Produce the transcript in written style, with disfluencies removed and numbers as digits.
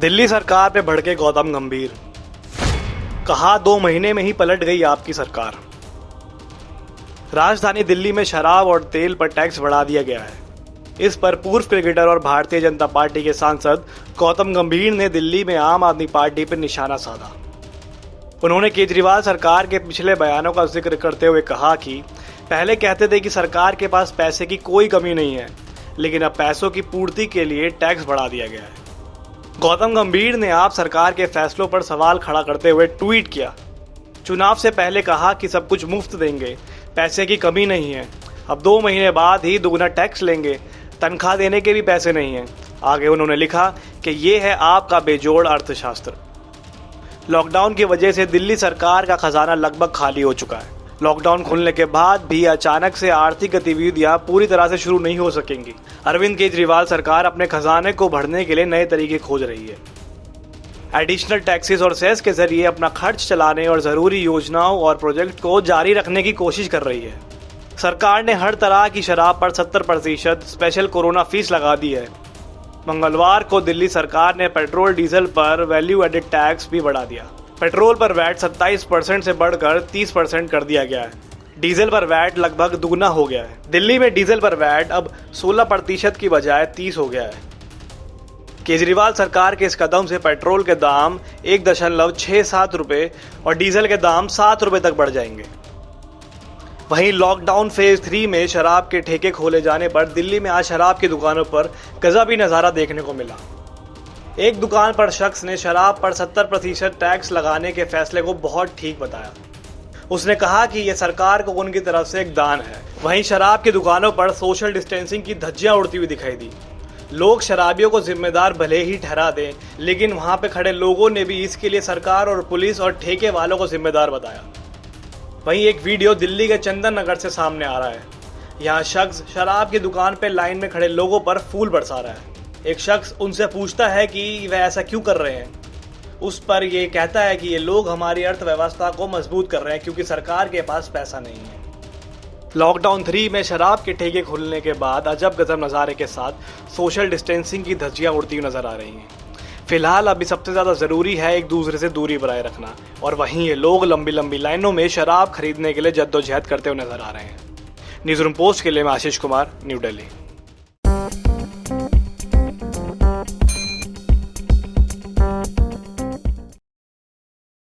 दिल्ली सरकार पे भड़के गौतम गंभीर। कहा 2 महीने में ही पलट गई आपकी सरकार। राजधानी दिल्ली में शराब और तेल पर टैक्स बढ़ा दिया गया है। इस पर पूर्व क्रिकेटर और भारतीय जनता पार्टी के सांसद गौतम गंभीर ने दिल्ली में आम आदमी पार्टी पर निशाना साधा। उन्होंने केजरीवाल सरकार के पिछले बयानों का जिक्र करते हुए कहा कि पहले कहते थे कि सरकार के पास पैसे की कोई कमी नहीं है, लेकिन अब पैसों की पूर्ति के लिए टैक्स बढ़ा दिया गया है। गौतम गंभीर ने आप सरकार के फैसलों पर सवाल खड़ा करते हुए ट्वीट किया, चुनाव से पहले कहा कि सब कुछ मुफ्त देंगे, पैसे की कमी नहीं है, अब 2 महीने बाद ही दुगना टैक्स लेंगे, तनख्वाह देने के भी पैसे नहीं हैं। आगे उन्होंने लिखा कि ये है आपका बेजोड़ अर्थशास्त्र। लॉकडाउन की वजह से दिल्ली सरकार का खजाना लगभग खाली हो चुका है। लॉकडाउन खुलने के बाद भी अचानक से आर्थिक गतिविधियां पूरी तरह से शुरू नहीं हो सकेंगी। अरविंद केजरीवाल सरकार अपने खजाने को भरने के लिए नए तरीके खोज रही है। एडिशनल टैक्सेस और सेस के जरिए अपना खर्च चलाने और जरूरी योजनाओं और प्रोजेक्ट को जारी रखने की कोशिश कर रही है। सरकार ने हर तरह की शराब पर 70% स्पेशल कोरोना फीस लगा दी है। मंगलवार को दिल्ली सरकार ने पेट्रोल डीजल पर वैल्यू एडेड टैक्स भी बढ़ा दिया। पेट्रोल पर वैट 27% से बढ़कर 30% कर दिया गया है। डीजल पर वैट लगभग दुगना हो गया है। दिल्ली में डीजल पर वैट अब 16% की बजाय 30 हो गया है। केजरीवाल सरकार के इस कदम से पेट्रोल के दाम 1.67 रुपये और डीजल के दाम 7 रुपये तक बढ़ जाएंगे। वहीं लॉकडाउन फेज 3 में शराब के ठेके खोले जाने पर दिल्ली में आज शराब की दुकानों पर गजबी नज़ारा देखने को मिला। एक दुकान पर शख्स ने शराब पर 70% टैक्स लगाने के फैसले को बहुत ठीक बताया। उसने कहा कि यह सरकार को उनकी तरफ से एक दान है। वहीं शराब की दुकानों पर सोशल डिस्टेंसिंग की धज्जियां उड़ती हुई दिखाई दी। लोग शराबियों को जिम्मेदार भले ही ठहरा दें, लेकिन वहां पे खड़े लोगों ने भी इसके लिए सरकार और पुलिस और ठेके वालों को जिम्मेदार बताया। वहीं एक वीडियो दिल्ली के चंदन नगर से सामने आ रहा है। यहाँ शख्स शराब की दुकान पर लाइन में खड़े लोगों पर फूल बरसा रहा है। एक शख्स उनसे पूछता है कि वह ऐसा क्यों कर रहे हैं। उस पर ये कहता है कि ये लोग हमारी अर्थव्यवस्था को मजबूत कर रहे हैं क्योंकि सरकार के पास पैसा नहीं है। लॉकडाउन 3 में शराब के ठेके खुलने के बाद अजब गजब नज़ारे के साथ सोशल डिस्टेंसिंग की धज्जियां उड़ती हुई नजर आ रही हैं। फिलहाल अभी सबसे ज़्यादा ज़रूरी है एक दूसरे से दूरी बनाए रखना, और वहीं ये लोग लंबी लंबी लाइनों में शराब खरीदने के लिए जद्दोजहद करते हुए नजर आ रहे हैं। न्यूज़ रूम पोस्ट के लिए मैं आशीष कुमार, न्यू दिल्ली।